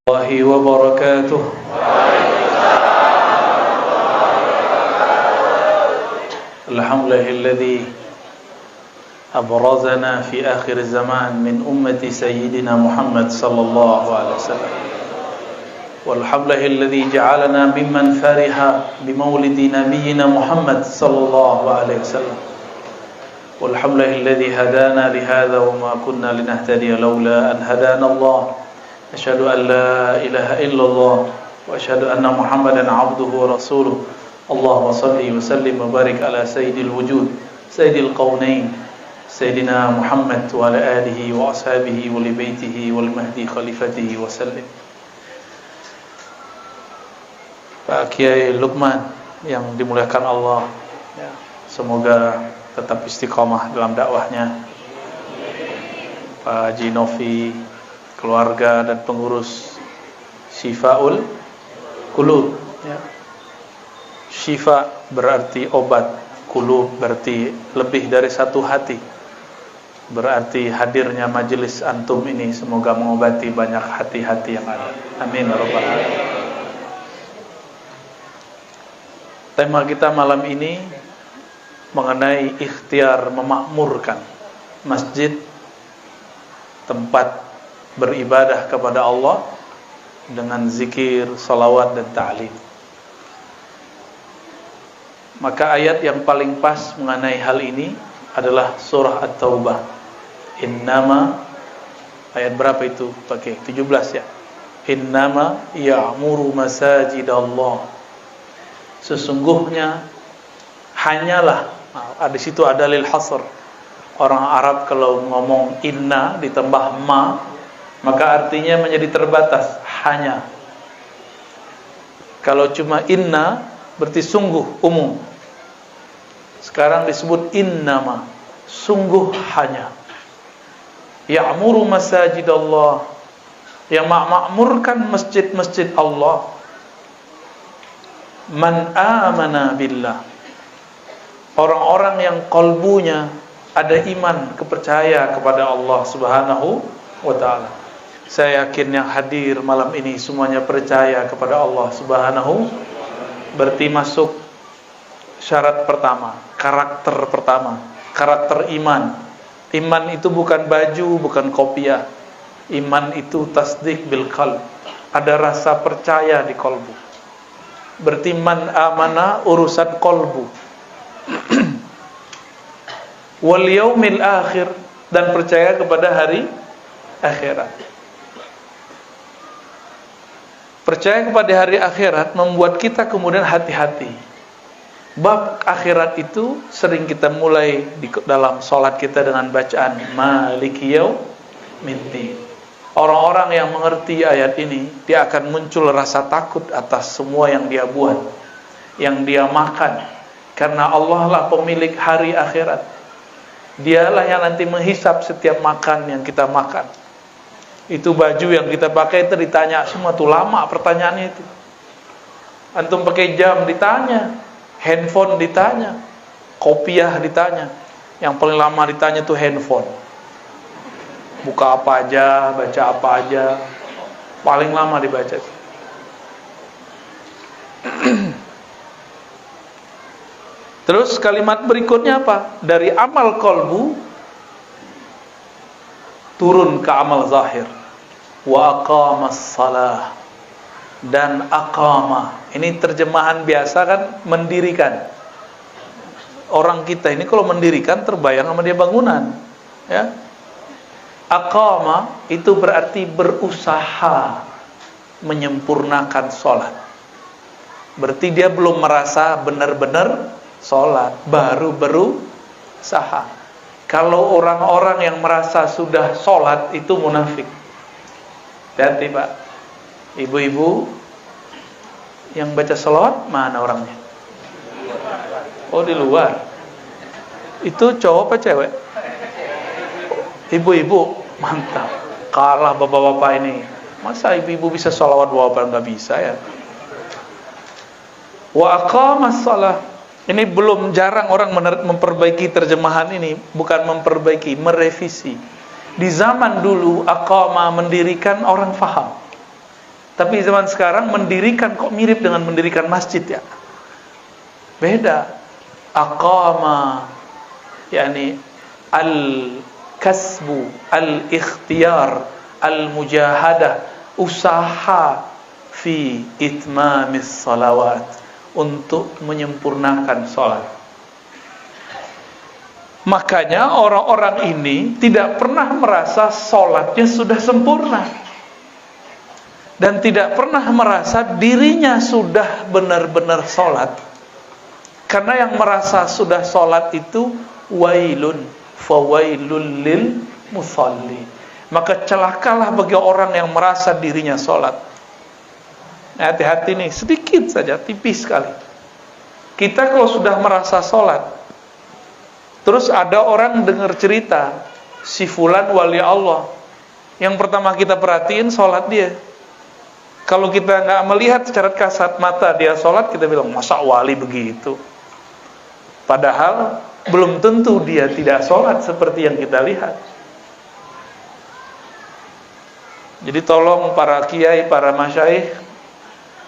الله وبركاته. الحمد لله الذي أبرزنا في آخر الزمان من أمة سيدنا محمد صلى الله عليه وسلم، والحمد لله الذي جعلنا ممن فرح بمولد نبينا محمد صلى الله عليه وسلم، والحمد لله الذي هدانا لهذا وما كنا لنهتدي لولا أن هدانا الله. أشهد أن لا إله إلا الله وأشهد أن محمدا عبده ورسوله. اللهم صل وسلم وبارك على سيد الوجود سيد القونين سيدنا محمد وعلى آله وأصحابه ولبيته والمهدي خليفته وسلم. Pak Kiai Lukman yang dimuliakan Allah, semoga tetap istiqomah dalam dakwahnya. Pak Haji Novi, keluarga dan pengurus Syifaul Qulub, ya. Syifa berarti obat, qulub berarti lebih dari satu hati. Berarti hadirnya majelis antum ini semoga mengobati banyak hati-hati yang ada. Amin ya rabbal alamin. Tema kita malam ini mengenai ikhtiar memakmurkan masjid, tempat beribadah kepada Allah dengan zikir, salawat dan ta'lim. Maka ayat yang paling pas mengenai hal ini adalah surah At-Taubah. Innama, ayat berapa itu? Pakai 17 ya. Innama ya'muru masajidallah. Sesungguhnya hanyalah, di situ ada lil hasr. Orang Arab kalau ngomong inna ditambah ma, maka artinya menjadi terbatas, hanya. Kalau cuma inna berarti sungguh, umum. Sekarang disebut innama, sungguh hanya. Ya'muru masajidallah, yang makmurkan masjid-masjid Allah. Man amana billah, orang-orang yang kalbunya ada iman, kepercaya kepada Allah Subhanahu wa ta'ala. Saya yakin yang hadir malam ini semuanya percaya kepada Allah Subhanahu. Berarti masuk syarat pertama, karakter pertama, karakter iman. Iman itu bukan baju, bukan kopiah. Iman itu tasdik bil qalb, ada rasa percaya di kalbu. Berarti man amana urusan kalbu. Wal yaumil akhir, dan percaya kepada hari akhirat. Percaya kepada hari akhirat membuat kita kemudian hati-hati. Bab akhirat itu sering kita mulai di dalam sholat kita dengan bacaan Maliki Yaumiddin. Orang-orang yang mengerti ayat ini, dia akan muncul rasa takut atas semua yang dia buat, yang dia makan. Karena Allah lah pemilik hari akhirat. Dialah yang nanti menghisap setiap makan yang kita makan. Itu baju yang kita pakai itu ditanya semua, tuh lama pertanyaannya itu. Antum pakai jam ditanya, handphone ditanya, kopiah ditanya. Yang paling lama ditanya tuh handphone. Buka apa aja, baca apa aja, paling lama dibaca. Terus kalimat berikutnya apa? Dari amal kolbu turun ke amal zahir. Wa aqamas salah, dan aqama, ini terjemahan biasa kan, mendirikan. Orang kita ini kalau mendirikan terbayang sama dia bangunan, ya. Aqama itu berarti berusaha menyempurnakan sholat. Berarti dia belum merasa benar-benar sholat, baru berusaha. Kalau orang-orang yang merasa sudah sholat itu munafik. Hati-hati Pak. Ibu-ibu yang baca sholawat mana orangnya? Oh, di luar. Itu cowok apa cewek? Ibu-ibu, mantap. Kalah bapak-bapak ini. Masa ibu-ibu bisa sholawat, bapak nggak bisa ya? Wa aqamas shalah. Ini belum, jarang orang memperbaiki terjemahan ini. Bukan memperbaiki, merevisi. Di zaman dulu aqama, mendirikan, orang faham. Tapi zaman sekarang mendirikan kok mirip dengan mendirikan masjid ya. Beda. Aqama yakni al-kasbu, al-ikhtiyar, al-mujahadah, usaha fi itmamis salawat, untuk menyempurnakan salat. Makanya orang-orang ini tidak pernah merasa salatnya sudah sempurna, dan tidak pernah merasa dirinya sudah benar-benar salat. Karena yang merasa sudah salat itu wailun, fawailul lil musalli. Maka celakalah bagi orang yang merasa dirinya salat. Hati-hati nih, sedikit saja, tipis sekali. Kita kalau sudah merasa salat, terus ada orang dengar cerita si fulan wali Allah, yang pertama kita perhatiin salat dia. Kalau kita nggak melihat secara kasat mata dia salat, kita bilang masa wali begitu. Padahal belum tentu dia tidak salat seperti yang kita lihat. Jadi tolong para kiai, para masyaikh,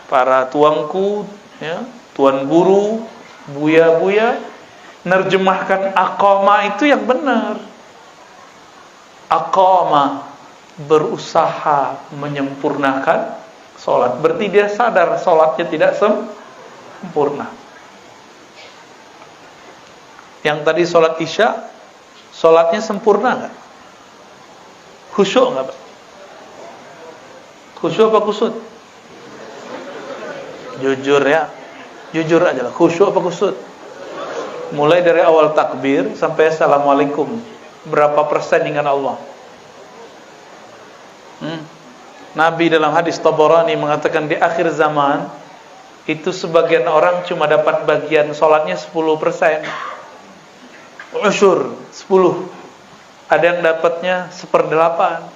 para tuanku, ya, tuan guru, buya-buya, nerjemahkan aqama itu yang benar. Aqama, berusaha menyempurnakan salat. Berarti dia sadar salatnya tidak sempurna. Yang tadi salat isya, salatnya sempurna enggak? Khusyuk enggak, Pak? Khusyuk apa kusut? Jujur ya, jujur aja lah. Khusyuk apa kusut? Mulai dari awal takbir sampai assalamualaikum, berapa persen ingat Allah? Nabi dalam hadis Tabarani mengatakan di akhir zaman itu sebagian orang cuma dapat bagian salatnya 10%. Usyur 10. Ada yang dapatnya 1/8.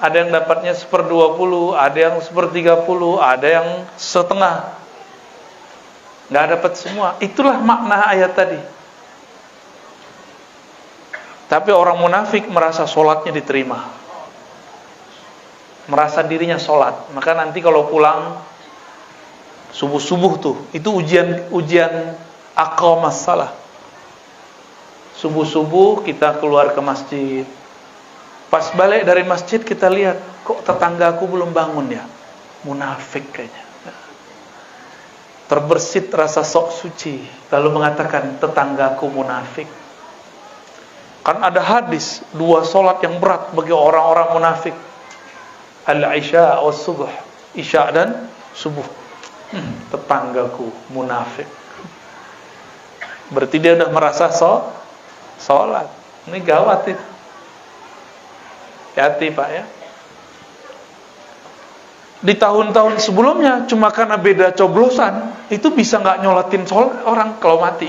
Ada yang dapatnya 1/20, ada yang 1/30, ada yang setengah. Nggak dapat semua. Itulah makna ayat tadi. Tapi orang munafik merasa sholatnya diterima, merasa dirinya sholat. Maka nanti kalau pulang subuh-subuh tuh, itu ujian aqamas salah. Subuh-subuh kita keluar ke masjid. Pas balik dari masjid kita lihat, kok tetanggaku belum bangun ya? Munafik kayaknya. Terbersit rasa sok suci, lalu mengatakan tetanggaku munafik. Kan ada hadis, 2 salat yang berat bagi orang-orang munafik. Al-isya was subuh. Isya dan subuh. Tetanggaku munafik. Berarti dia udah merasa salat. Ini gawat itu. Hati Pak ya. Di tahun-tahun sebelumnya cuma karena beda coblosan itu bisa nggak nyolatin sholat orang kalau mati.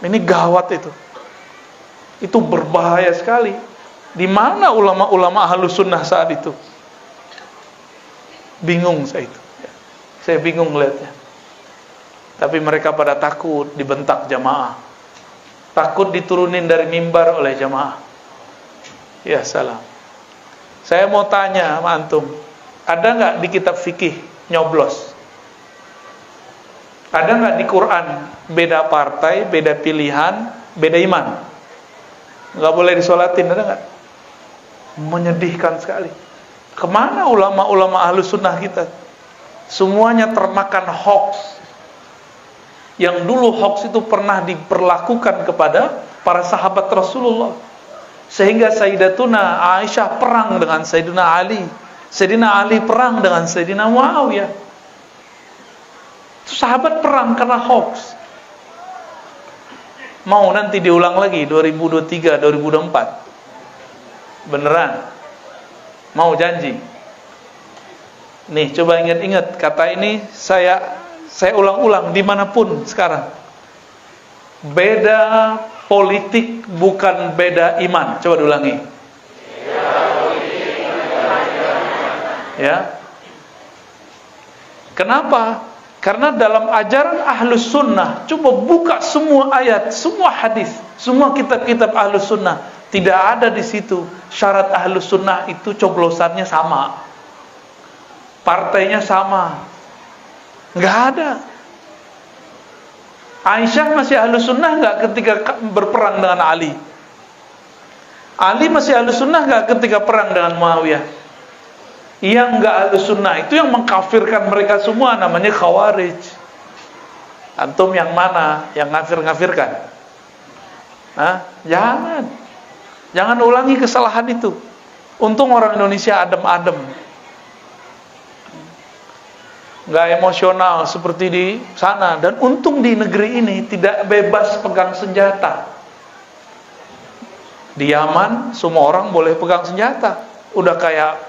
Ini gawat itu. Itu berbahaya sekali. Di mana ulama-ulama ahlus sunnah saat itu? Bingung saya itu. Saya bingung melihatnya. Tapi mereka pada takut dibentak jamaah. Takut diturunin dari mimbar oleh jamaah. Ya salam. Saya mau tanya sama antum, ada nggak di kitab fikih nyoblos? Ada nggak di Quran beda partai, beda pilihan, beda iman? Nggak boleh disolatin, ada nggak? Menyedihkan sekali. Kemana ulama-ulama ahlus sunnah kita? Semuanya termakan hoax. Yang dulu hoax itu pernah diperlakukan kepada para sahabat Rasulullah. Sehingga Sayyidatuna Aisyah perang dengan Sayyidina Ali. Sayyidina Ali perang dengan Sayyidina Muawiyah. Itu sahabat perang karena hoax. Mau nanti diulang lagi 2023, 2024. Beneran? Mau janji? Nih coba ingat-ingat kata ini saya ulang-ulang dimanapun sekarang. Beda politik bukan beda iman. Coba diulangi. Ya. Kenapa? Karena dalam ajaran ahlus sunnah, coba buka semua ayat, semua hadis, semua kitab-kitab ahlus sunnah, tidak ada di situ syarat Ahlus Sunnah itu coblosannya sama, partainya sama. Nggak ada. Aisyah masih Ahlus Sunnah nggak ketika berperang dengan Ali? Ali masih Ahlus Sunnah nggak ketika perang dengan Muawiyah? Yang nggak Ahlus Sunnah itu yang mengkafirkan mereka semua, namanya Khawarij. Antum yang mana yang ngafir-ngafirkan? Jangan ulangi kesalahan itu. Untung orang Indonesia adem-adem, nggak emosional seperti di sana. Dan untung di negeri ini tidak bebas pegang senjata. Di Yaman semua orang boleh pegang senjata, udah kayak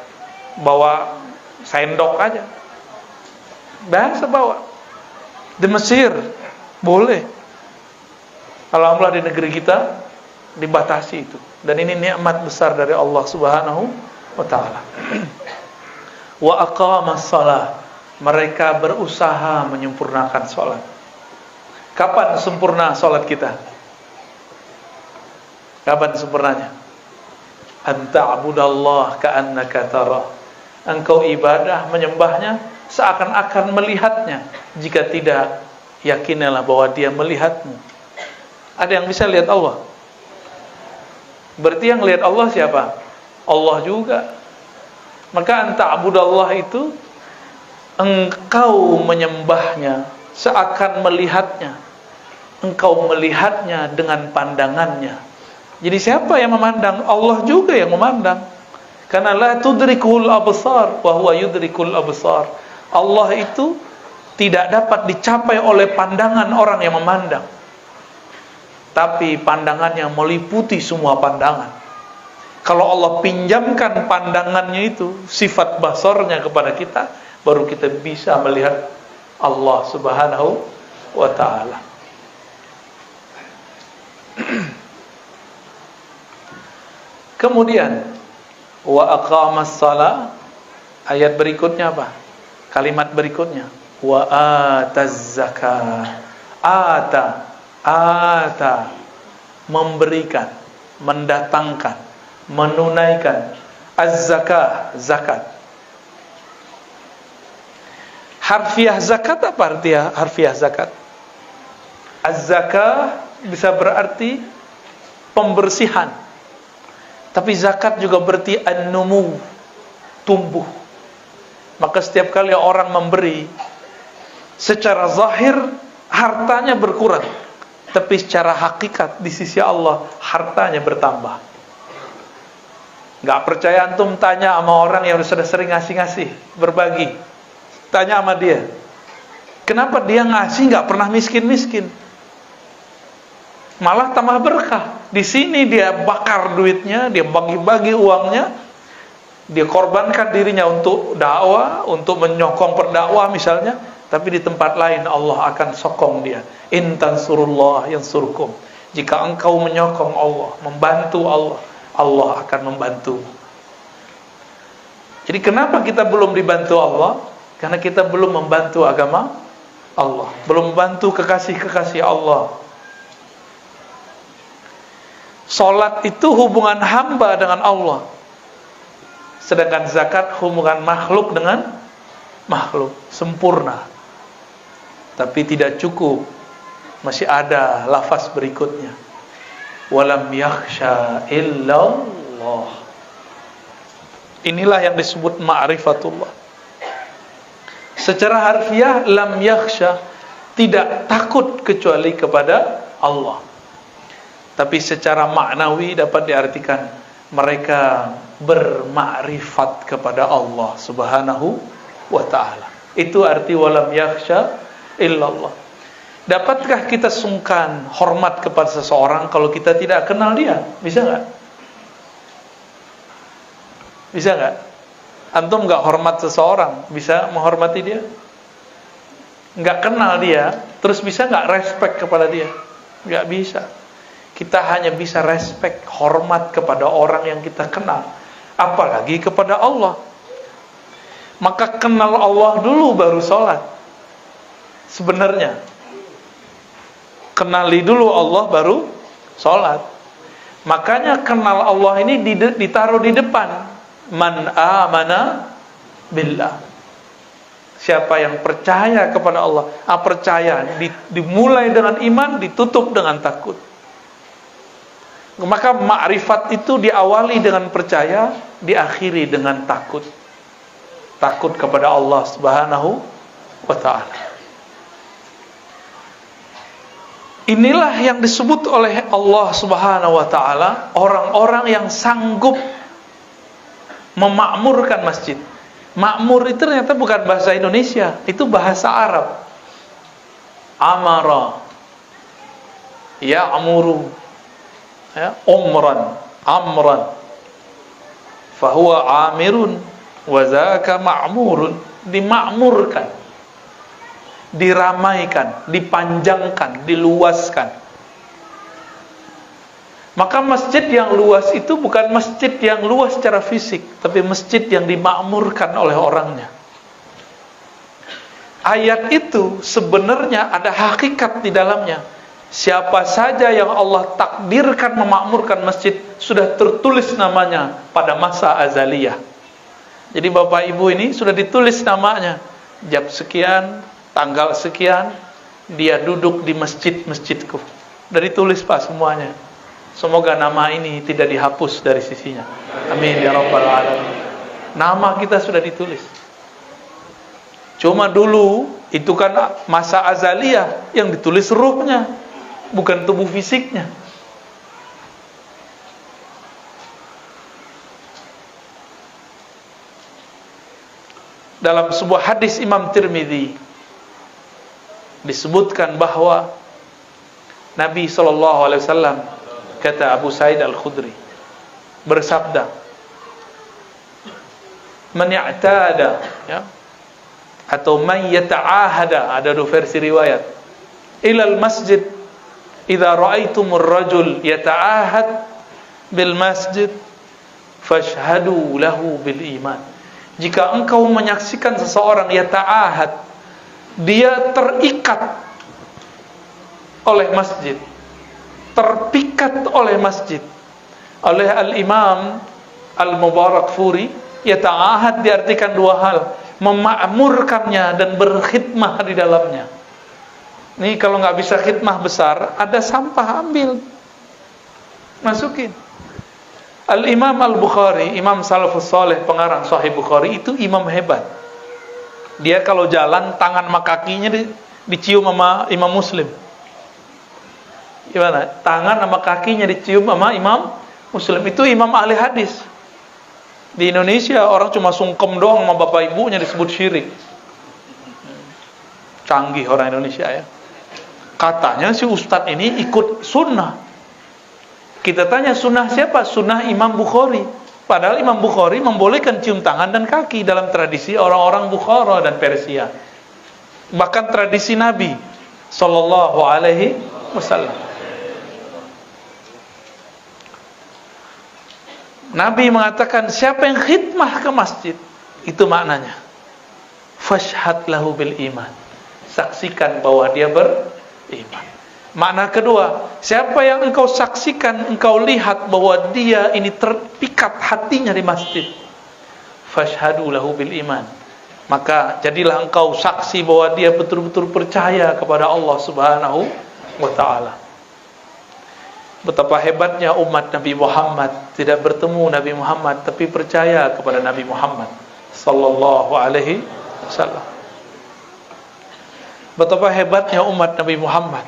bawa sendok aja, biasa bawa. Di Mesir boleh. Alhamdulillah di negeri kita dibatasi itu. Dan ini nikmat besar dari Allah Subhanahu wa taala. Wa aqamas shalah, mereka berusaha menyempurnakan salat. Kapan sempurna salat kita? Kapan sempurnanya? Anta'budallah ka'annaka tarah. Engkau ibadah, menyembahnya seakan-akan melihatnya. Jika tidak, yakinilah bahwa dia melihatmu. Ada yang bisa lihat Allah? Berarti yang lihat Allah siapa? Allah juga. Maka anta'budallah itu engkau menyembahnya seakan melihatnya. Engkau melihatnya dengan pandangannya. Jadi siapa yang memandang? Allah juga yang memandang. Karena la tudrikul absar wa huwa yudrikul absar. Allah itu tidak dapat dicapai oleh pandangan orang yang memandang, tapi pandangannya meliputi semua pandangan. Kalau Allah pinjamkan pandangannya itu, sifat basarnya kepada kita, baru kita bisa melihat Allah Subhanahu wa ta'ala. Kemudian wa aqamas shalah, ayat berikutnya apa? Kalimat berikutnya wa ataz zakah. Ata memberikan, mendatangkan, menunaikan. Az-zakah, zakat. Harfiah zakat apa arti harfiah zakat? Az-zakah bisa berarti pembersihan, tapi zakat juga berarti an-numu, tumbuh. Maka setiap kali orang memberi, secara zahir hartanya berkurang, tapi secara hakikat di sisi Allah hartanya bertambah. Gak percaya antum tanya sama orang yang sudah sering ngasih-ngasih, berbagi. Tanya sama dia, kenapa dia ngasih gak pernah miskin-miskin, malah tambah berkah. Di sini dia bakar duitnya, dia bagi-bagi uangnya, dia korbankan dirinya untuk dakwah, untuk menyokong perdakwah misalnya. Tapi di tempat lain Allah akan sokong dia. In tansurullah yansurkum. Jika engkau menyokong Allah, membantu Allah, Allah akan membantu. Jadi kenapa kita belum dibantu Allah? Karena kita belum membantu agama Allah, belum membantu kekasih-kekasih Allah. Salat itu hubungan hamba dengan Allah, sedangkan zakat hubungan makhluk dengan makhluk, sempurna. Tapi tidak cukup, masih ada lafaz berikutnya, walam yakhsha illallah. Inilah yang disebut ma'rifatullah. Secara harfiah lam yakhsha, tidak takut kecuali kepada Allah. Tapi secara maknawi dapat diartikan mereka bermakrifat kepada Allah Subhanahu wa ta'ala. Itu arti walam yakhsha illallah. Dapatkah kita sungkan hormat kepada seseorang kalau kita tidak kenal dia? Bisa nggak? Bisa nggak? Antum nggak hormat seseorang, bisa menghormati dia? Nggak kenal dia, terus bisa nggak respect kepada dia? Nggak bisa. Kita hanya bisa respect, hormat kepada orang yang kita kenal, apalagi kepada Allah. Maka kenal Allah dulu baru sholat. Sebenarnya kenali dulu Allah baru sholat. Makanya kenal Allah ini ditaruh di depan. Man amana billah. Siapa yang percaya kepada Allah, percaya dimulai dengan iman, ditutup dengan takut. Maka ma'rifat itu diawali dengan percaya, diakhiri dengan takut. Takut kepada Allah Subhanahu wa ta'ala. Inilah yang disebut oleh Allah Subhanahu wa ta'ala orang-orang yang sanggup memakmurkan masjid. Makmur itu ternyata bukan bahasa Indonesia, itu bahasa Arab. Amara, ya'muru, ya, umran, amran, fahuwa amirun wa zaka ma'murun. Dimakmurkan, diramaikan, dipanjangkan, diluaskan. Maka masjid yang luas itu bukan masjid yang luas secara fisik, tapi masjid yang dimakmurkan oleh orangnya. Ayat itu sebenarnya ada hakikat di dalamnya. Siapa saja yang Allah takdirkan memakmurkan masjid, sudah tertulis namanya pada masa azaliyah. Jadi Bapak Ibu ini sudah ditulis namanya. Jam sekian, tanggal sekian, dia duduk di masjidku. Sudah ditulis Pak semuanya. Semoga nama ini tidak dihapus dari sisinya. Amin ya rabbal alamin. Nama kita sudah ditulis. Cuma dulu itu kan masa azaliyah, yang ditulis ruhnya, bukan tubuh fisiknya. Dalam sebuah hadis Imam Tirmidzi disebutkan bahwa Nabi SAW, kata Abu Sa'id Al-Khudri, bersabda, man i'tada, ya, atau man yata'ahada, ada dua versi riwayat, ilal masjid idza ra'aitumur rajul yata'ahad bil masjid fashhadu lahu bil iman. Jika engkau menyaksikan seseorang yata'ahad, dia terikat oleh masjid, terpikat oleh masjid. Oleh Al-Imam Al-Mubarakfuri, yata'ahad diartikan dua hal, memakmurkannya dan berkhidmah di dalamnya. Nih kalau nggak bisa khidmah besar, ada sampah, ambil, masukin. Al-Imam Al-Bukhari, Imam Salafus Saleh, pengarang Sahih Bukhari, itu imam hebat. Dia kalau jalan, tangan sama kakinya dicium sama Imam Muslim. Gimana? Tangan sama kakinya dicium sama Imam Muslim. Itu imam ahli hadis. Di Indonesia orang cuma sungkem doang sama bapak ibunya disebut syirik. Canggih orang Indonesia ya. Katanya si ustadz ini ikut sunnah. Kita tanya sunnah siapa? Sunnah Imam Bukhari. Padahal Imam Bukhari membolehkan cium tangan dan kaki dalam tradisi orang-orang Bukhara dan Persia. Bahkan tradisi Nabi Sallallahu Alaihi Wasallam. Nabi mengatakan siapa yang khidmah ke masjid, itu maknanya fashhad lahu bil iman, saksikan bahwa dia beriman. Makna kedua, siapa yang engkau saksikan, engkau lihat bahwa dia ini terpikat hatinya di masjid, fashhadu lahu bil iman, maka jadilah engkau saksi bahwa dia betul-betul percaya kepada Allah Subhanahu wa ta'ala. Betapa hebatnya umat Nabi Muhammad, tidak bertemu Nabi Muhammad tapi percaya kepada Nabi Muhammad sallallahu alaihi wasallam. Betapa hebatnya umat Nabi Muhammad,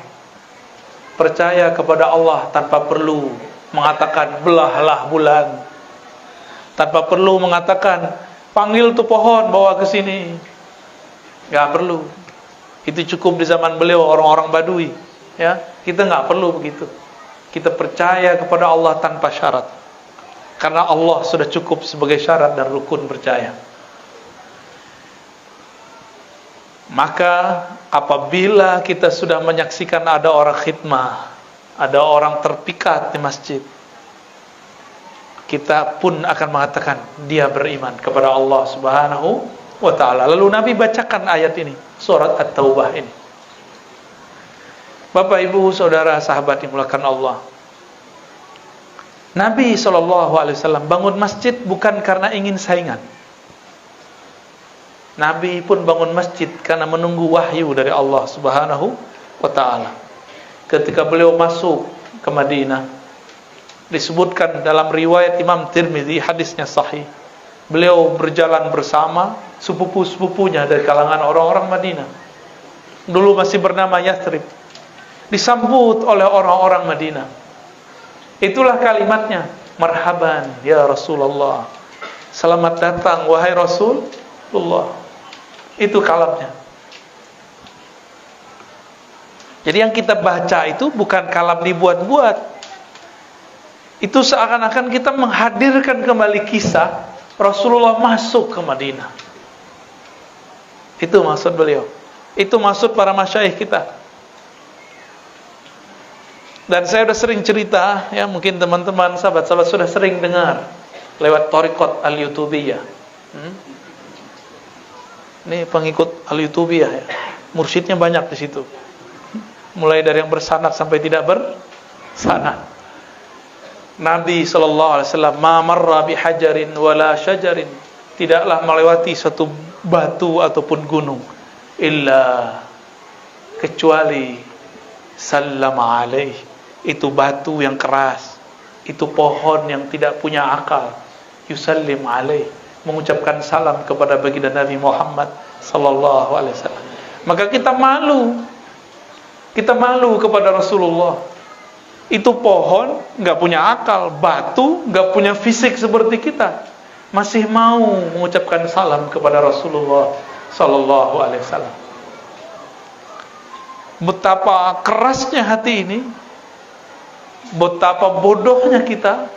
percaya kepada Allah tanpa perlu mengatakan belahlah bulan, tanpa perlu mengatakan panggil tuh pohon bawa ke sini. Enggak perlu. Itu cukup di zaman beliau orang-orang Badui, ya. Kita enggak perlu begitu. Kita percaya kepada Allah tanpa syarat, karena Allah sudah cukup sebagai syarat dan rukun percaya. Maka apabila kita sudah menyaksikan ada orang khidmah, ada orang terpikat di masjid, kita pun akan mengatakan dia beriman kepada Allah Subhanahu wa ta'ala. Lalu Nabi bacakan ayat ini, surat At-Taubah ini. Bapak, Ibu, Saudara, sahabat dimulakan Allah. Nabi SAW bangun masjid bukan karena ingin saingan. Nabi pun bangun masjid karena menunggu wahyu dari Allah Subhanahu wa ta'ala. Ketika beliau masuk ke Madinah, disebutkan dalam riwayat Imam Tirmidzi, hadisnya sahih, beliau berjalan bersama sepupu-sepupunya dari kalangan orang-orang Madinah. Dulu masih bernama Yathrib. Disambut oleh orang-orang Madinah. Itulah kalimatnya, marhaban ya Rasulullah, selamat datang wahai Rasulullah. Itu kalamnya. Jadi yang kita baca itu bukan kalam dibuat-buat. Itu seakan-akan kita menghadirkan kembali kisah Rasulullah masuk ke Madinah. Itu maksud beliau. Itu maksud para masyayikh kita. Dan saya sudah sering cerita, ya mungkin teman-teman sahabat-sahabat sudah sering dengar lewat Thariqat Al-Yutubiyah. Ini pengikut Al-Yutubiyah ya. Mursyidnya banyak di situ. Mulai dari yang bersanad sampai tidak bersanad. Nabi SAW ma marra bihajarin wala syajarin, tidaklah melewati satu batu ataupun gunung illa kecuali sallama alaih. Itu batu yang keras, itu pohon yang tidak punya akal, yusallim alaih, mengucapkan salam kepada baginda Nabi Muhammad sallallahu alaihi wasallam. Maka kita malu kepada Rasulullah. Itu pohon nggak punya akal, batu nggak punya fisik seperti kita, masih mau mengucapkan salam kepada Rasulullah sallallahu alaihi wasallam. Betapa kerasnya hati ini, betapa bodohnya kita,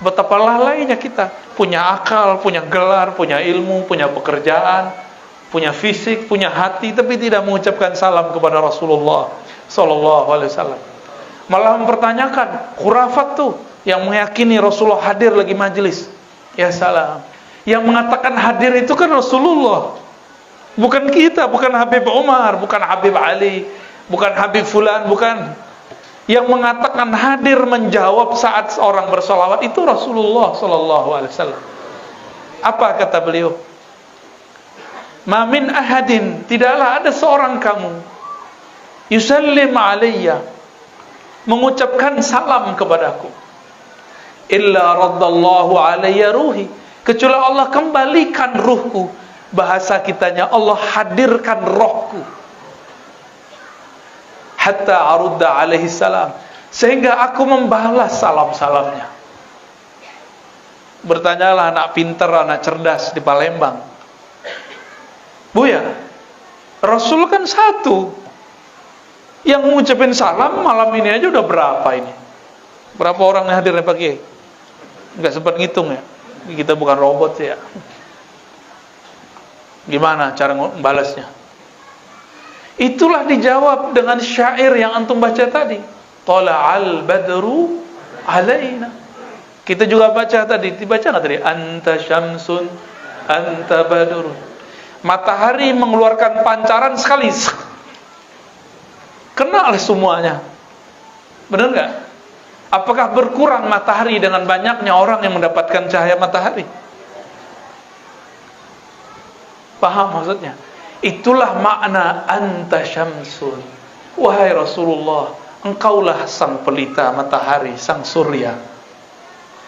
betapa lalainya kita. Punya akal, punya gelar, punya ilmu, punya pekerjaan, punya fisik, punya hati, tapi tidak mengucapkan salam kepada Rasulullah sallallahu alaihi wasallam. Malah mempertanyakan khurafat tuh yang meyakini Rasulullah hadir lagi majelis. Ya salam. Yang mengatakan hadir itu kan Rasulullah, bukan kita, bukan Habib Umar, bukan Habib Ali, bukan Habib Fulan, bukan. Yang mengatakan hadir menjawab saat orang bersolawat itu Rasulullah sallallahu alaihi wasallam. Apa kata beliau? Ma min ahadin, tidaklah ada seorang kamu, yusallim alayya, mengucapkan salam kepadaku, illa raddallahu alayya ruhi, kecuali Allah kembalikan ruhku. Bahasa kitanya Allah hadirkan rohku. Hatta arudda alaihi salam, sehingga aku membalas salam-salamnya. Bertanyalah anak pintar, anak cerdas di Palembang, Buya, Rasul kan satu, yang mengucapin salam malam ini aja udah berapa ini? Berapa orang yang hadir ya Pak Kiai? Enggak sempat ngitung ya. Kita bukan robot ya. Gimana cara membalasnya? Itulah dijawab dengan syair yang antum baca tadi. Tala'al badru alaina. Kita juga baca tadi, dibaca enggak tadi? Anta syamsun, anta badrun. Matahari mengeluarkan pancaran sekali, kenal semuanya. Benar enggak? Apakah berkurang matahari dengan banyaknya orang yang mendapatkan cahaya matahari? Paham maksudnya? Itulah makna anta syamsun. Wahai Rasulullah, engkaulah sang pelita matahari, sang surya,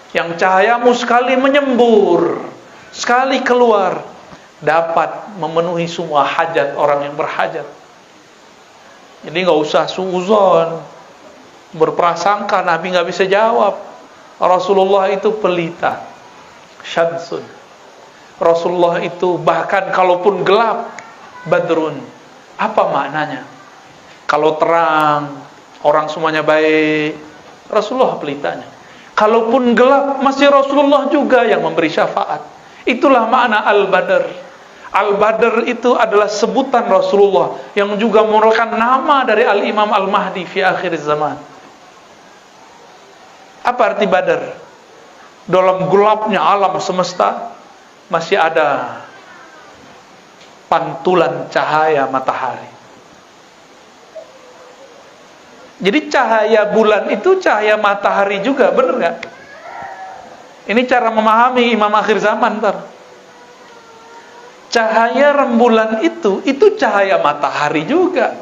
yang cahayamu sekali menyembur, sekali keluar, dapat memenuhi semua hajat orang yang berhajat. Jadi nggak usah suuzon, berprasangka Nabi nggak bisa jawab. Rasulullah itu pelita, syamsun. Rasulullah itu bahkan kalaupun gelap, badrun. Apa maknanya? Kalau terang, orang semuanya baik, Rasulullah pelitanya. Kalaupun gelap, masih Rasulullah juga yang memberi syafaat. Itulah makna Al-Badr. Al-Badr itu adalah sebutan Rasulullah yang juga merupakan nama dari Al-Imam Al-Mahdi fi akhir zaman. Apa arti Badr? Dalam gelapnya alam semesta masih ada pantulan cahaya matahari. Jadi cahaya bulan itu cahaya matahari juga, benar nggak? Ini cara memahami imam akhir zaman, ntar. Cahaya rembulan itu cahaya matahari juga.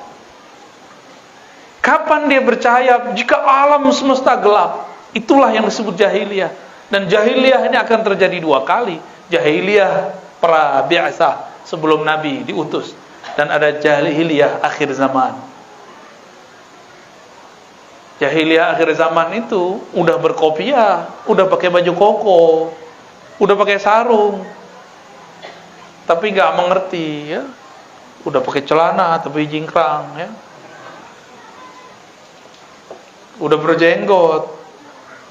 Kapan dia bercahaya? Jika alam semesta gelap. Itulah yang disebut jahiliyah. Dan jahiliyah ini akan terjadi 2 kali. Jahiliyah pra-bi'tsah, sebelum Nabi diutus. Dan ada jahiliyah akhir zaman. Jahiliyah akhir zaman itu udah berkopiah, udah pakai baju koko, udah pakai sarung, tapi nggak mengerti, ya. Udah pakai celana tapi jingkrang, ya. Udah berjenggot,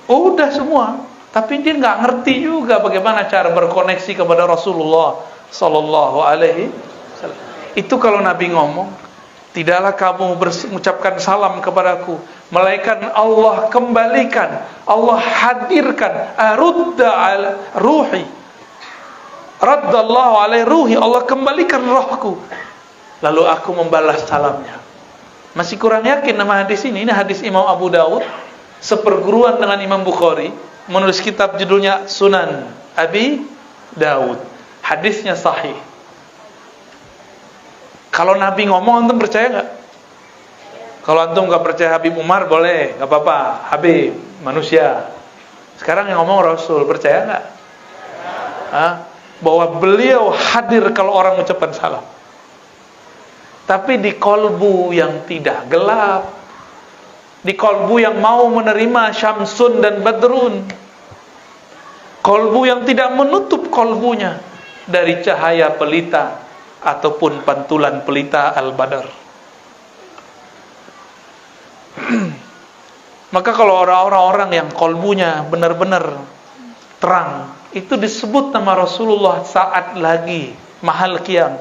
udah semua, tapi dia nggak ngerti juga bagaimana cara berkoneksi kepada Rasulullah Sallallahu Alaihi Wasallam. Itu kalau Nabi ngomong, tidaklah kamu mengucapkan salam kepadaku, melainkan Allah kembalikan, Allah hadirkan, arudda al ruhi, raddallahu alaihi ruhi, Allah kembalikan rohku, lalu aku membalas salamnya. Masih kurang yakin nama hadis ini hadis Imam Abu Dawud, seperguruan dengan Imam Bukhari, menulis kitab judulnya Sunan Abi Dawud. Hadisnya sahih. Kalau Nabi ngomong, antum percaya nggak? Kalau antum nggak percaya Habib Umar, boleh, nggak apa-apa. Habib, manusia. Sekarang yang ngomong Rasul, percaya nggak? Bahwa beliau hadir kalau orang mengucapkan salam. Tapi di kolbu yang tidak gelap, di kolbu yang mau menerima Syamsun dan Badrun, kolbu yang tidak menutup kolbunya dari cahaya pelita ataupun pantulan pelita Al-Badar. Maka kalau orang-orang yang kolbunya benar-benar terang, itu disebut nama Rasulullah saat lagi mahal qiyam.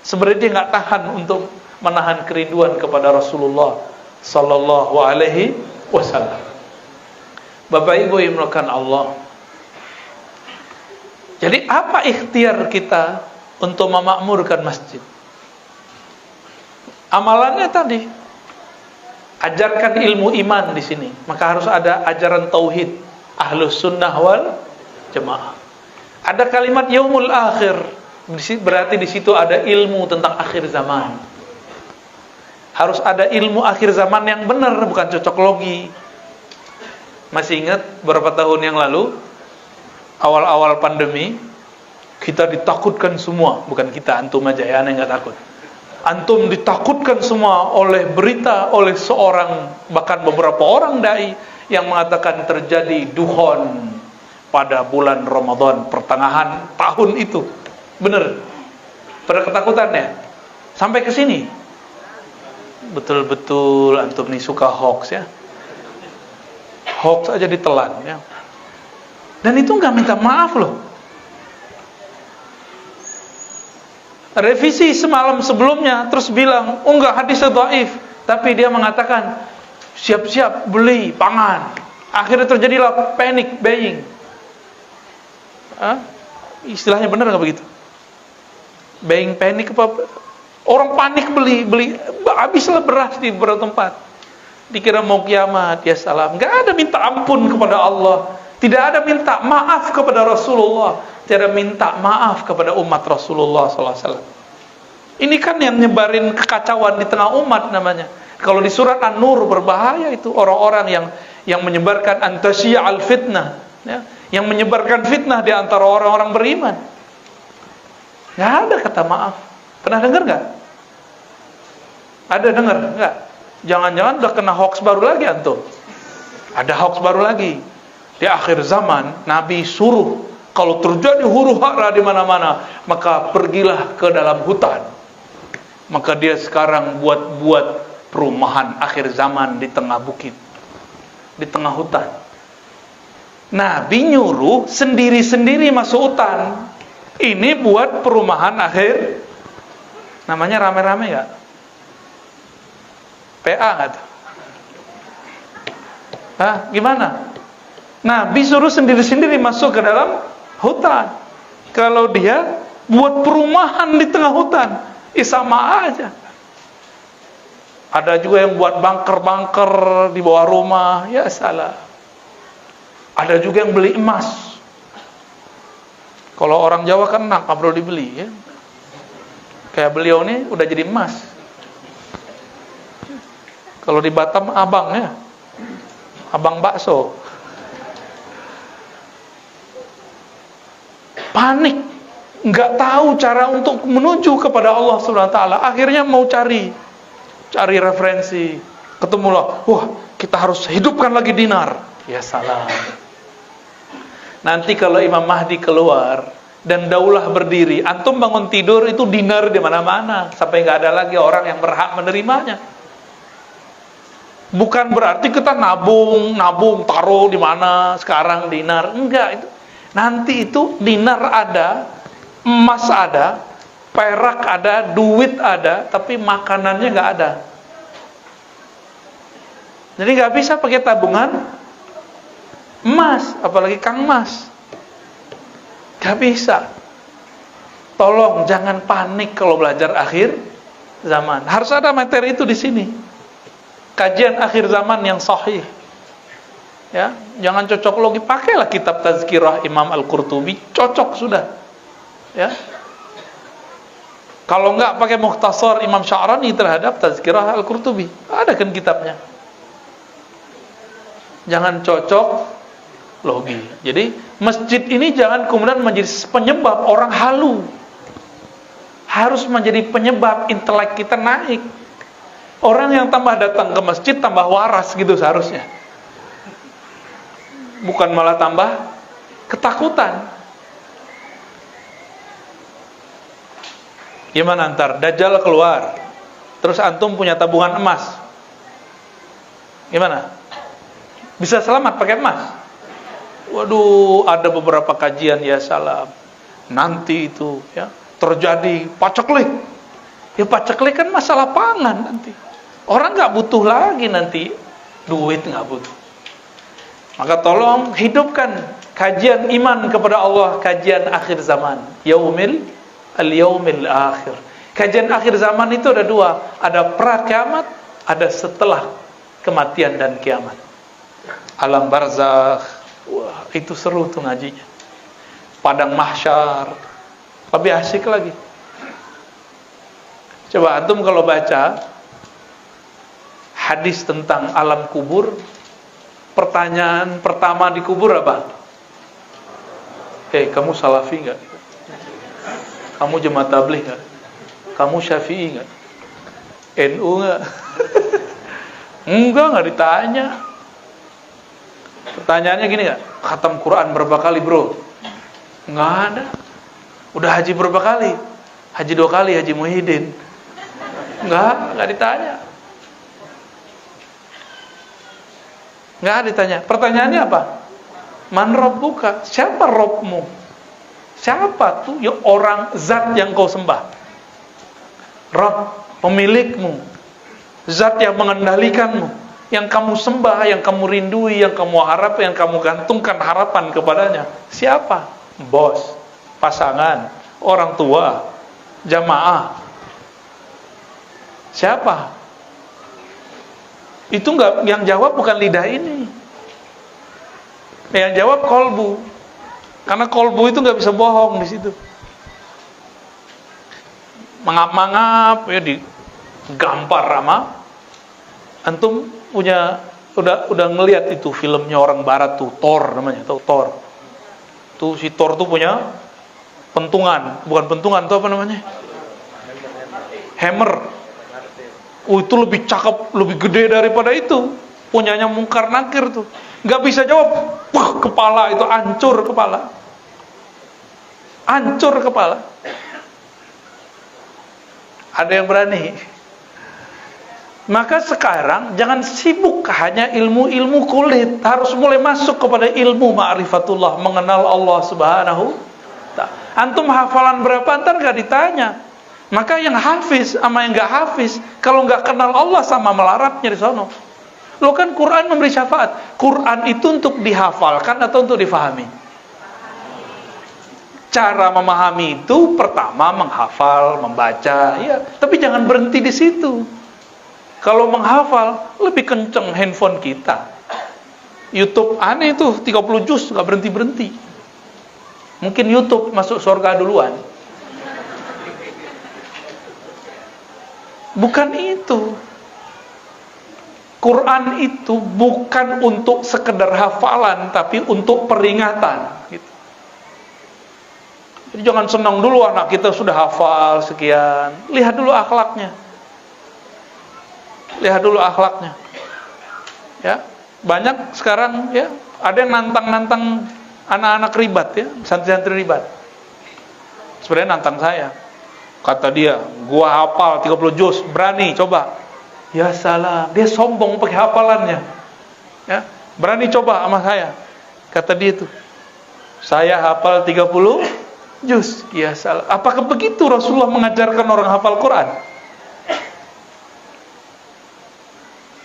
Sebenarnya dia nggak tahan untuk menahan kerinduan kepada Rasulullah Sallallahu Alaihi Wasallam. Bapak Ibu yang dimuliakan Allah. Jadi apa ikhtiar kita untuk memakmurkan masjid? Amalannya tadi, ajarkan ilmu iman di sini. Maka harus ada ajaran tauhid, Ahlus Sunnah wal Jamaah. Ada kalimat yaumul akhir, berarti di situ ada ilmu tentang akhir zaman. Harus ada ilmu akhir zaman yang benar, bukan cocok logi. Masih ingat beberapa tahun yang lalu, awal-awal pandemi, kita ditakutkan semua, bukan kita, antum aja ya, aneh nggak takut. Antum ditakutkan semua oleh berita, oleh seorang, bahkan beberapa orang dai yang mengatakan terjadi duhon pada bulan Ramadan pertengahan tahun itu. Bener, pada ketakutannya sampai ke sini. Betul-betul antum nih suka hoax ya. Hoax aja ditelan ya. Dan itu nggak minta maaf loh. Revisi semalam sebelumnya terus bilang, oh enggak, hadisnya dhaif, tapi dia mengatakan siap-siap beli pangan. Akhirnya terjadilah panic buying. Istilahnya benar nggak begitu? Buying panic apa? Orang panik beli, habislah beras di beberapa tempat. Dikira mau kiamat, ya salam. Nggak ada minta ampun kepada Allah. Tidak ada minta maaf kepada Rasulullah. Tidak ada minta maaf kepada umat Rasulullah SAW. Ini kan yang nyebarin kekacauan di tengah umat namanya. Kalau di surat An-Nur berbahaya itu orang-orang yang menyebarkan antasyi'al fitnah, ya, yang menyebarkan fitnah di antara orang-orang beriman. Nggak ada kata maaf. Pernah dengar nggak? Ada dengar nggak? Jangan-jangan udah kena hoax baru lagi antum. Ada hoax baru lagi. Di akhir zaman Nabi suruh kalau terjadi huru-hara di mana-mana, maka pergilah ke dalam hutan. Maka dia sekarang buat perumahan akhir zaman di tengah bukit, di tengah hutan. Nabi nyuruh sendiri-sendiri masuk hutan. Ini buat perumahan akhir. Namanya rame-rame gak? PA gak tuh? Gimana? Nabi suruh sendiri-sendiri masuk ke dalam hutan. Kalau dia buat perumahan di tengah hutan, sama aja. Ada juga yang buat bunker-bunker di bawah rumah, ya salah. Ada juga yang beli emas Kalau orang Jawa kan nak, nggak perlu dibeli ya. Kayak beliau nih udah jadi emas. Kalau di Batam abang ya, abang bakso. Panik, nggak tahu cara untuk menuju kepada Allah Subhanahu Wa Taala. Akhirnya mau cari referensi, ketemulah, wah kita harus hidupkan lagi dinar. Ya salam. Nanti kalau Imam Mahdi keluar dan daulah berdiri, antum bangun tidur itu dinar di mana-mana sampai nggak ada lagi orang yang berhak menerimanya. Bukan berarti kita nabung taruh di mana sekarang dinar, enggak itu. Nanti itu dinar ada, emas ada, perak ada, duit ada, tapi makanannya nggak ada. Jadi nggak bisa pakai tabungan emas, apalagi Kang Mas. Nggak bisa. Tolong jangan panik kalau belajar akhir zaman. Harus ada materi itu di sini. Kajian akhir zaman yang sahih. Ya, jangan cocok logi, pakailah kitab Tazkirah Imam Al-Qurtubi, cocok sudah. Ya. Kalau enggak pakai Mukhtasar Imam Sya'rani terhadap Tazkirah Al-Qurtubi, ada kan kitabnya. Jangan cocok logi. Jadi masjid ini jangan kemudian menjadi penyebab orang halu. Harus menjadi penyebab intelek kita naik. Orang yang tambah datang ke masjid tambah waras gitu seharusnya. Bukan malah tambah ketakutan. Gimana ntar Dajjal keluar, terus antum punya tabungan emas, gimana? Bisa selamat pakai emas? Waduh, ada beberapa kajian ya salam. Nanti itu ya terjadi paceklik. Ya paceklik kan masalah pangan nanti. Orang nggak butuh lagi nanti duit, nggak butuh. Maka tolong hidupkan kajian iman kepada Allah, kajian akhir zaman. Al-yaumil akhir. Kajian akhir zaman itu ada dua, ada pra kiamat, ada setelah kematian dan kiamat. Alam barzakh, wah itu seru tuh ngajinya. Padang mahsyar, lebih asik lagi. Coba antum kalau baca hadis tentang alam kubur, pertanyaan pertama di kubur apa? Kamu salafi enggak? Kamu jemaah tabligh enggak? Kamu syafi'i enggak? NU enggak? Enggak ditanya. Pertanyaannya gini enggak? Khatam Quran berapa kali, bro? Enggak ada. Udah haji berapa kali? Haji 2 kali, Haji Muhyiddin. Enggak ditanya. Enggak ditanya. Pertanyaannya apa? Man rabbuka? Siapa Rabbmu? Siapa tuh ya orang zat yang kau sembah? Rabb, pemilikmu, zat yang mengendalikanmu, yang kamu sembah, yang kamu rindui, yang kamu harap, yang kamu gantungkan harapan kepadanya. Siapa? Bos, pasangan, orang tua, jamaah. Siapa? Itu enggak, yang jawab bukan lidah ini. Yang jawab kolbu. Karena kolbu itu enggak bisa bohong di situ. Mangap-mangap ya digampar sama antum punya udah ngelihat itu filmnya orang barat tuh, Thor namanya, tahu Thor. Tuh si Thor tuh punya pentungan, bukan pentungan tuh apa namanya? Hammer. Itu lebih cakep, lebih gede daripada itu. Punyanya Mungkar Nakir tuh. Nggak bisa jawab. Wah, kepala itu hancur kepala. Hancur kepala. Ada yang berani. Maka sekarang jangan sibuk hanya ilmu-ilmu kulit, harus mulai masuk kepada ilmu ma'rifatullah, mengenal Allah Subhanahu ta'ala. Antum hafalan berapa ntar nggak ditanya. Maka yang hafiz sama yang nggak hafiz, kalau nggak kenal Allah sama melaratnya di sono. Lo kan Quran memberi syafaat. Quran itu untuk dihafalkan atau untuk difahami? Cara memahami itu pertama menghafal, membaca, ya. Tapi jangan berhenti di situ. Kalau menghafal lebih kenceng handphone kita. YouTube aneh tuh 30 juz nggak berhenti. Mungkin YouTube masuk surga duluan. Bukan itu. Quran itu bukan untuk sekedar hafalan, tapi untuk peringatan gitu. Jadi jangan senang dulu anak kita sudah hafal sekian. Lihat dulu akhlaknya. Lihat dulu akhlaknya. Ya, banyak sekarang ya, ada yang nantang-nantang anak-anak ribat ya, santri-santri ribat. Sebenarnya nantang saya. Kata dia, gua hafal 30 juz, berani coba. Ya salah, dia sombong pakai hafalannya. Ya, berani coba sama saya. Kata dia itu, saya hafal 30 juz. Ya salah. Apakah begitu Rasulullah mengajarkan orang hafal Quran?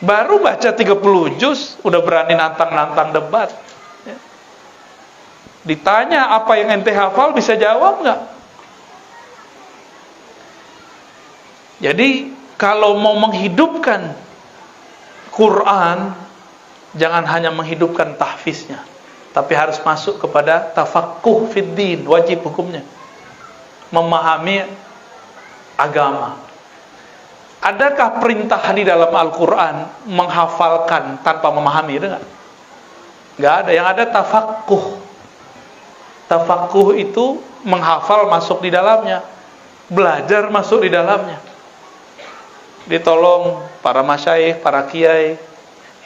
Baru baca 30 juz udah berani nantang-nantang debat. Ya. Ditanya apa yang ente hafal, bisa jawab nggak? Jadi kalau mau menghidupkan Quran, jangan hanya menghidupkan tahfiznya, tapi harus masuk kepada tafaqquh fid din, wajib hukumnya. Memahami agama. Adakah perintah di dalam Al-Quran menghafalkan tanpa memahami? Ada nggak? Nggak ada. Yang ada tafaqquh. Tafaqquh itu menghafal masuk di dalamnya, belajar masuk di dalamnya. Ditolong para masyayikh, para kiai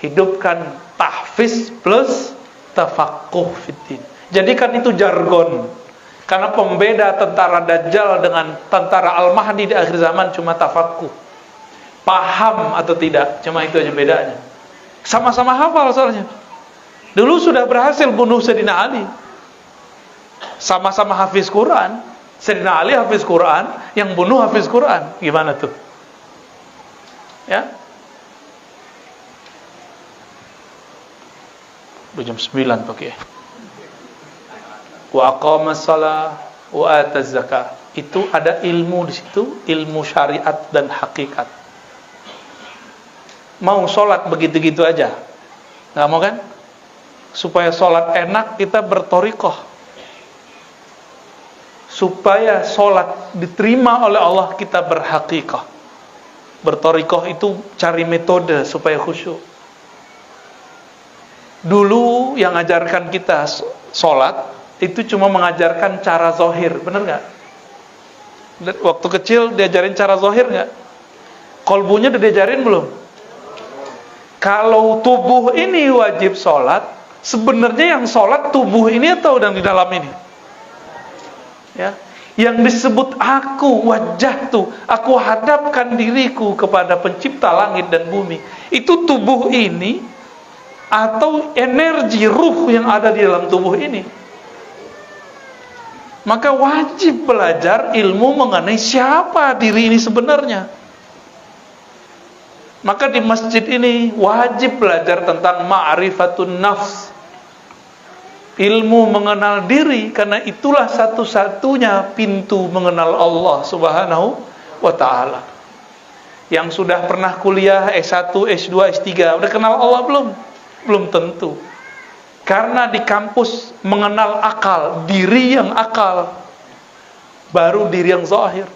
hidupkan tahfiz plus tafaqquh fiddin. Jadikan itu jargon. Karena pembeda tentara Dajjal dengan tentara Al-Mahdi di akhir zaman cuma tafaqquh. Paham atau tidak, cuma itu aja bedanya. Sama-sama hafal soalnya. Dulu sudah berhasil bunuh Sayyidina Ali. Sama-sama hafiz Quran. Sayyidina Ali hafiz Quran, yang bunuh hafiz Quran. Gimana tuh? Ya. Udah jam 9 pakai. Wa aqamas shalah wa ataz zakah. Itu ada ilmu di situ, ilmu syariat dan hakikat. Mau sholat begitu-gitu aja? Nggak mau kan? Supaya sholat enak kita bertorikoh. Supaya sholat diterima oleh Allah kita berhakikah. Bertorikoh itu cari metode supaya khusyuk. Dulu yang ngajarkan kita sholat itu cuma mengajarkan cara zahir, benar nggak? Waktu kecil diajarin cara zahir nggak? Kolbunya udah diajarin belum? Kalau tubuh ini wajib sholat, sebenarnya yang sholat tubuh ini atau yang di dalam ini? Ya. Yang disebut aku, wajah tuh, aku hadapkan diriku kepada pencipta langit dan bumi. Itu tubuh ini atau energi ruh yang ada di dalam tubuh ini. Maka wajib belajar ilmu mengenai siapa diri ini sebenarnya. Maka di masjid ini wajib belajar tentang ma'rifatun nafs. Ilmu mengenal diri, karena itulah satu-satunya pintu mengenal Allah Subhanahu wa ta'ala. Yang sudah pernah kuliah S1, S2, S3 udah kenal Allah belum? Belum tentu. Karena di kampus mengenal akal, diri yang akal, baru diri yang zahir.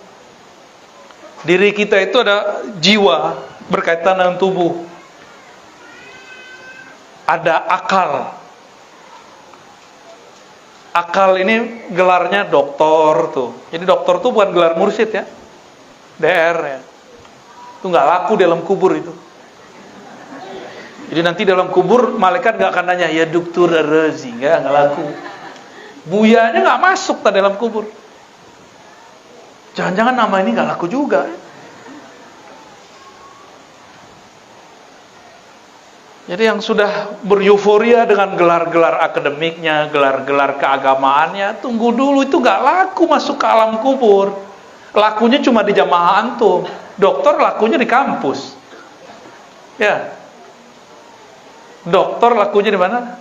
Diri kita itu ada jiwa berkaitan dengan tubuh, ada akal. Akal ini gelarnya doktor tuh. Jadi doktor tuh bukan gelar mursyid ya, DR ya. Itu nggak laku dalam kubur itu. Jadi nanti dalam kubur malaikat nggak akan nanya ya dokter Razi, nggak laku. Buyanya nggak masuk ke dalam kubur. Jangan-jangan nama ini nggak laku juga. Jadi yang sudah beryuforia dengan gelar-gelar akademiknya, gelar-gelar keagamaannya, tunggu dulu, itu gak laku masuk ke alam kubur. Lakunya cuma di jamaah antum. Dokter lakunya di kampus. Ya. Dokter lakunya di mana?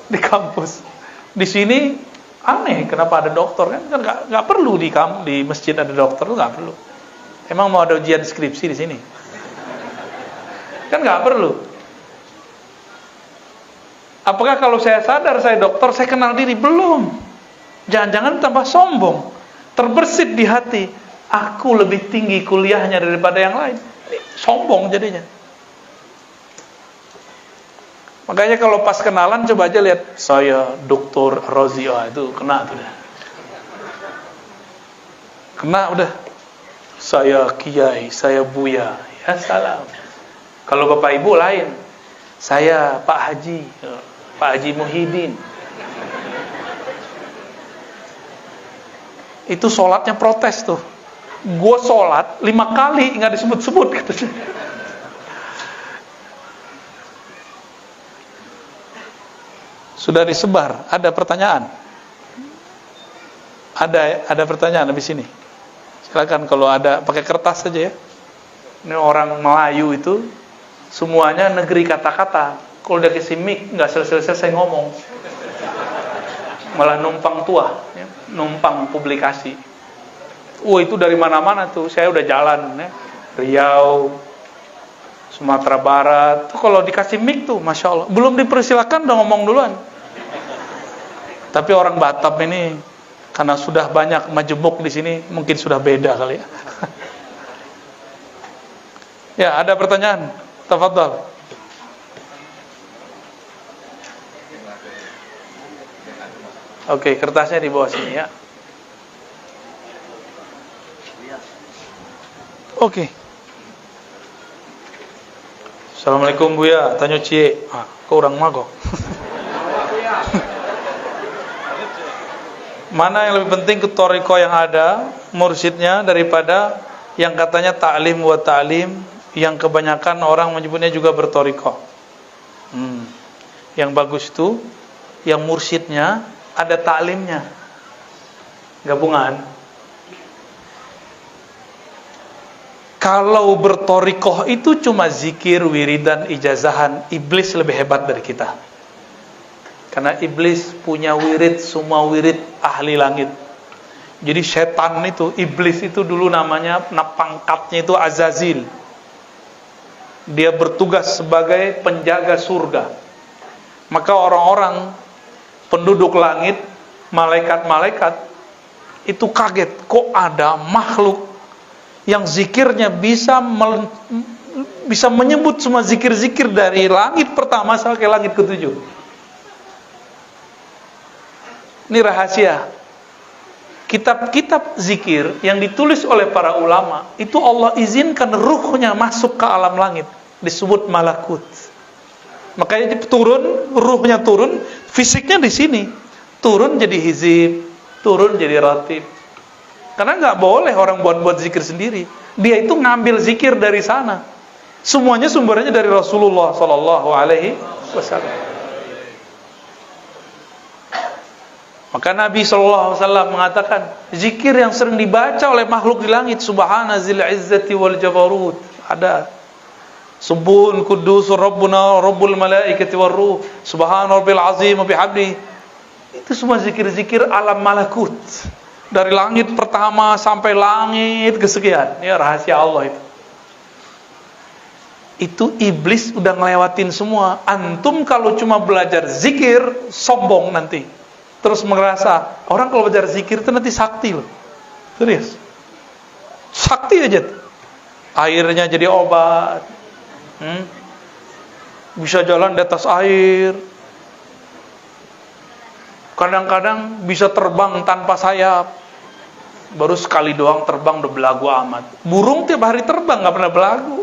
Di kampus. Di sini aneh, kenapa ada dokter? Kan gak perlu di masjid ada dokter, itu gak perlu. Emang mau ada ujian skripsi di sini? Kan gak perlu. Apakah kalau saya sadar saya dokter, saya kenal diri? Belum. Jangan-jangan tambah sombong, terbersit di hati, aku lebih tinggi kuliahnya daripada yang lain. Sombong jadinya. Makanya kalau pas kenalan coba aja lihat, saya Dr. Rozi, itu kena tuh dah. Kena udah. Saya Kiai, saya Buya, ya salam. Kalau Bapak Ibu lain, saya Pak Haji, Pak Haji Muhyiddin. Itu sholatnya protes tuh. Gue sholat 5 kali nggak disebut-sebut gitu. Sudah disebar. Ada pertanyaan? Ada pertanyaan habis ini. Silakan kalau ada, pakai kertas saja ya. Ini orang Melayu itu semuanya negeri kata-kata. Kalau udah kasih mic nggak selesai ngomong, malah numpang tua, ya. Numpang publikasi. Itu dari mana-mana tuh. Saya udah jalan, ya. Riau, Sumatera Barat. Tuh kalau dikasih mic tuh, masya Allah. Belum dipersilakan udah ngomong duluan. Tapi orang Batam ini karena sudah banyak majemuk di sini, mungkin sudah beda kali ya. Ya, ada pertanyaan? Tafadhal. Oke, kertasnya di bawah sini ya. Oke. Assalamualaikum Buya, tanya cie. Kok orang magok? Mana yang lebih penting ke thariqah yang ada mursyidnya daripada yang katanya ta'lim wa ta'lim, yang kebanyakan orang menyebutnya juga berthariqah. Yang bagus itu yang mursyidnya ada ta'limnya, gabungan. Kalau berthariqah itu cuma zikir, wiridan, ijazahan, iblis lebih hebat dari kita. Karena iblis punya wirid, semua wirid ahli langit. Jadi setan itu, iblis itu dulu namanya, pangkatnya itu Azazil. Dia bertugas sebagai penjaga surga. Maka orang-orang penduduk langit, malaikat-malaikat itu kaget, kok ada makhluk yang zikirnya bisa menyebut semua zikir-zikir dari langit pertama sampai langit ke-7. Ini rahasia. Kitab-kitab zikir yang ditulis oleh para ulama, itu Allah izinkan ruhnya masuk ke alam langit, disebut malakut. Makanya turun, ruhnya turun, fisiknya di sini. Turun jadi hizib, turun jadi ratib. Karena nggak boleh orang buat zikir sendiri. Dia itu ngambil zikir dari sana. Semuanya sumbernya dari Rasulullah sallallahu alaihi wasallam. Maka Nabi SAW mengatakan, zikir yang sering dibaca oleh makhluk di langit, Subhana zil izzati wal jabarut, ada. Subuhun kudusur Rabbuna Rabbul malaikati war ruh, Subhana rabbil azim wa bihamdi. Itu semua zikir-zikir alam malakut. Dari langit pertama sampai langit kesekian. Ya rahasia Allah itu. Itu iblis udah ngelewatin semua. Antum kalau cuma belajar zikir, sombong nanti. Terus merasa, orang kalau belajar zikir itu nanti sakti loh. Serius. Sakti aja. Airnya jadi obat. Bisa jalan di atas air. Kadang-kadang bisa terbang tanpa sayap. Baru sekali doang terbang udah belagu amat. Burung tiap hari terbang gak pernah belagu.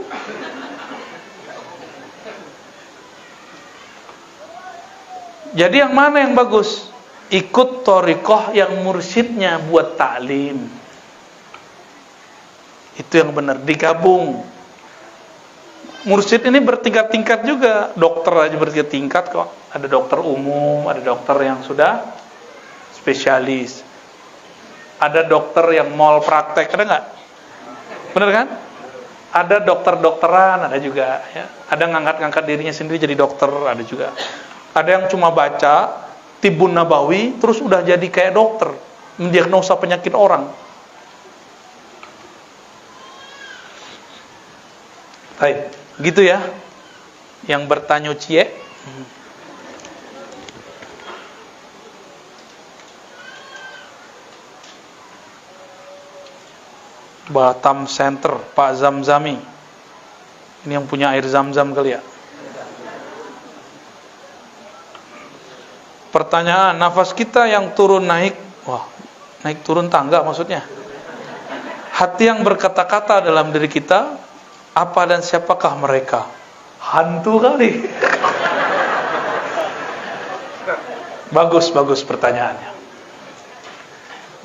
Jadi yang mana yang bagus? Ikut thariqah yang mursyidnya buat ta'lim. Itu yang benar, digabung. Mursyid ini bertingkat-tingkat juga. Dokter aja bertingkat kok. Ada dokter umum, ada dokter yang sudah spesialis. Ada dokter yang mall praktek, ada nggak? Bener kan? Ada dokter-dokteran, ada juga ya. Ada ngangkat-ngangkat dirinya sendiri jadi dokter, ada juga. Ada yang cuma baca Tibbun Nabawi, terus udah jadi kayak dokter, mendiagnosa penyakit orang. Baik, gitu ya. Yang bertanya cie. Batam Center, Pak Zamzami. Ini yang punya air zam-zam kali ya. Pertanyaan, nafas kita yang turun naik, wah, naik turun tangga maksudnya. Hati yang berkata-kata dalam diri kita, apa dan siapakah mereka? Hantu kali. Bagus pertanyaannya.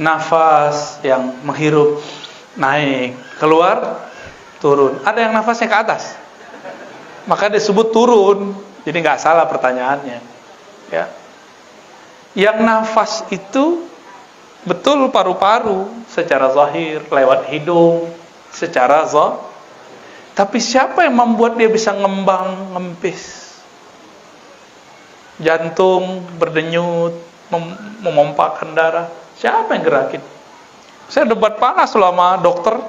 Nafas yang menghirup naik, keluar, turun. Ada yang nafasnya ke atas, maka disebut turun. Jadi nggak salah pertanyaannya, ya. Yang nafas itu betul paru-paru secara zahir, lewat hidung secara zahir. Tapi siapa yang membuat dia bisa ngembang, ngempis? Jantung berdenyut, memompahkan darah. Siapa yang gerakin? Saya debat panas selama dokter.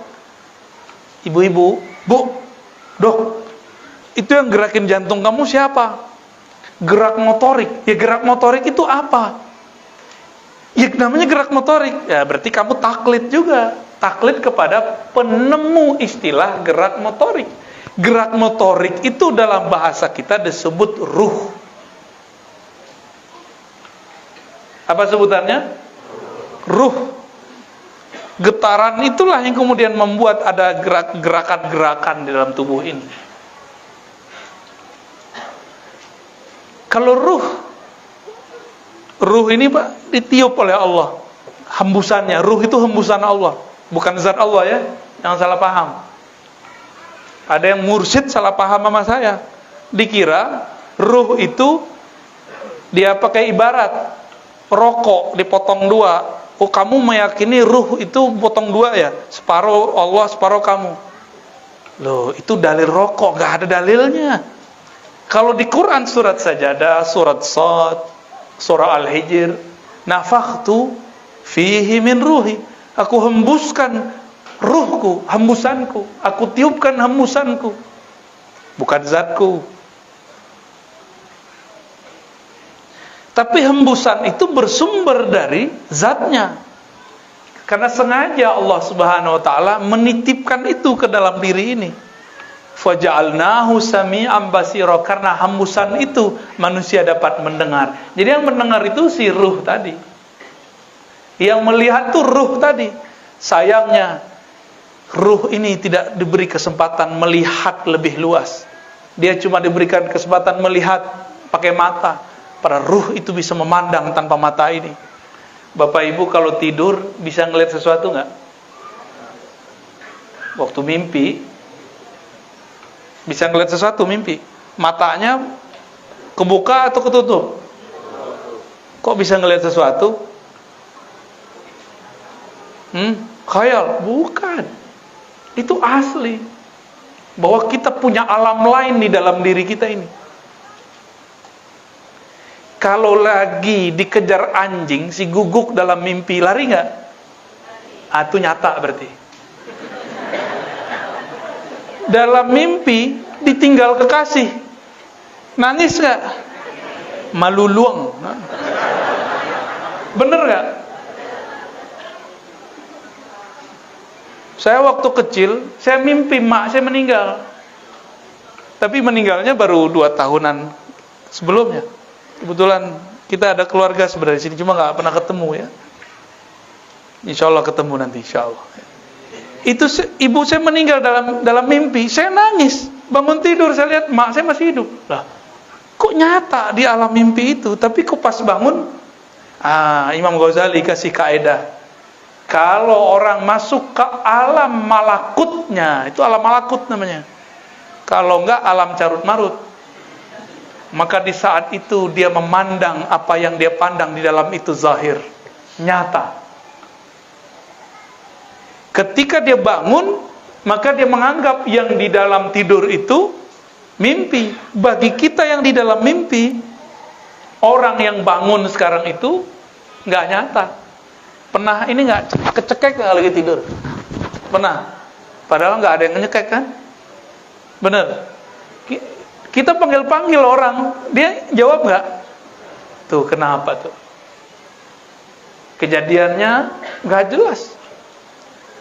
Ibu-ibu, Bu, Dok, itu yang gerakin jantung kamu siapa? Gerak motorik. Ya, gerak motorik itu apa? Ya, namanya gerak motorik. Ya, berarti kamu taklid juga. Taklid kepada penemu istilah gerak motorik. Gerak motorik itu dalam bahasa kita disebut ruh. Apa sebutannya? Ruh. Getaran itulah yang kemudian membuat ada gerakan-gerakan di dalam tubuh ini. Kalau ruh ini Pak ditiup oleh Allah. Hembusannya, ruh itu hembusan Allah, bukan zat Allah ya. Jangan salah paham. Ada yang mursyid salah paham sama saya. Dikira ruh itu dia pakai ibarat rokok dipotong dua. Oh, kamu meyakini ruh itu potong dua ya? Separuh Allah, separuh kamu. Loh, itu dalil rokok, gak ada dalilnya. Kalau di Quran surat Sajadah, surat Shad, surah Al-Hijr, nafakhtu fihi min ruhi. Aku hembuskan ruhku, hembusanku. Aku tiupkan hembusanku. Bukan zatku. Tapi hembusan itu bersumber dari zatnya. Karena sengaja Allah Subhanahu wa taala menitipkan itu ke dalam diri ini. Faja'alnahu sami'an basira, karena hembusan itu manusia dapat mendengar. Jadi yang mendengar itu si ruh tadi. Yang melihat itu ruh tadi. Sayangnya ruh ini tidak diberi kesempatan melihat lebih luas. Dia cuma diberikan kesempatan melihat pakai mata. Para ruh itu bisa memandang tanpa mata ini. Bapak Ibu kalau tidur bisa ngelihat sesuatu nggak? Waktu mimpi bisa ngelihat sesuatu mimpi. Matanya kebuka atau ketutup? Kok bisa ngelihat sesuatu? Khayal? Bukan. Itu asli. Bahwa kita punya alam lain di dalam diri kita ini. Kalau lagi dikejar anjing, si guguk dalam mimpi, lari nggak? Itu nyata berarti. Dalam mimpi ditinggal kekasih, nangis nggak? Maluluang. Bener nggak? Saya waktu kecil, saya mimpi mak saya meninggal. Tapi meninggalnya baru 2 tahunan sebelumnya. Kebetulan kita ada keluarga sebenarnya di sini, cuma nggak pernah ketemu ya. Insya Allah ketemu nanti, insya Allah. Itu ibu saya meninggal dalam mimpi, saya nangis. Bangun tidur saya lihat mak saya masih hidup. Lah, kok nyata di alam mimpi itu? Tapi kok pas bangun, Imam Ghazali kasih kaidah. Kalau orang masuk ke alam malakutnya, itu alam malakut namanya. Kalau enggak alam carut marut. Maka di saat itu dia memandang apa yang dia pandang di dalam itu zahir, nyata. Ketika dia bangun, maka dia menganggap yang di dalam tidur itu mimpi. Bagi kita yang di dalam mimpi, orang yang bangun sekarang itu nggak nyata. Pernah ini nggak kecekek nggak lagi tidur? Pernah. Padahal nggak ada yang ngecekek kan? Bener. Kita panggil-panggil orang, dia jawab nggak? Tuh kenapa tuh? Kejadiannya nggak jelas.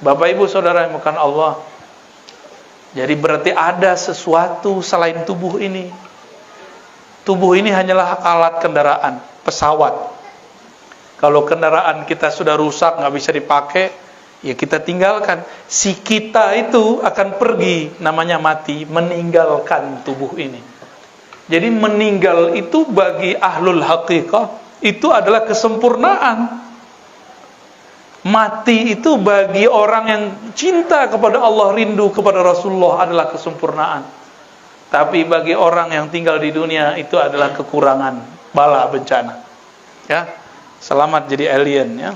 Bapak Ibu Saudara yang bukan Allah, jadi berarti ada sesuatu selain tubuh ini. Tubuh ini hanyalah alat kendaraan, pesawat. Kalau kendaraan kita sudah rusak, nggak bisa dipakai, ya kita tinggalkan. Si kita itu akan pergi, namanya mati, meninggalkan tubuh ini. Jadi meninggal itu bagi ahlul haqiqah, itu adalah kesempurnaan. Mati itu bagi orang yang cinta kepada Allah, rindu kepada Rasulullah adalah kesempurnaan. Tapi bagi orang yang tinggal di dunia itu adalah kekurangan, bala bencana. Ya, selamat jadi alien ya.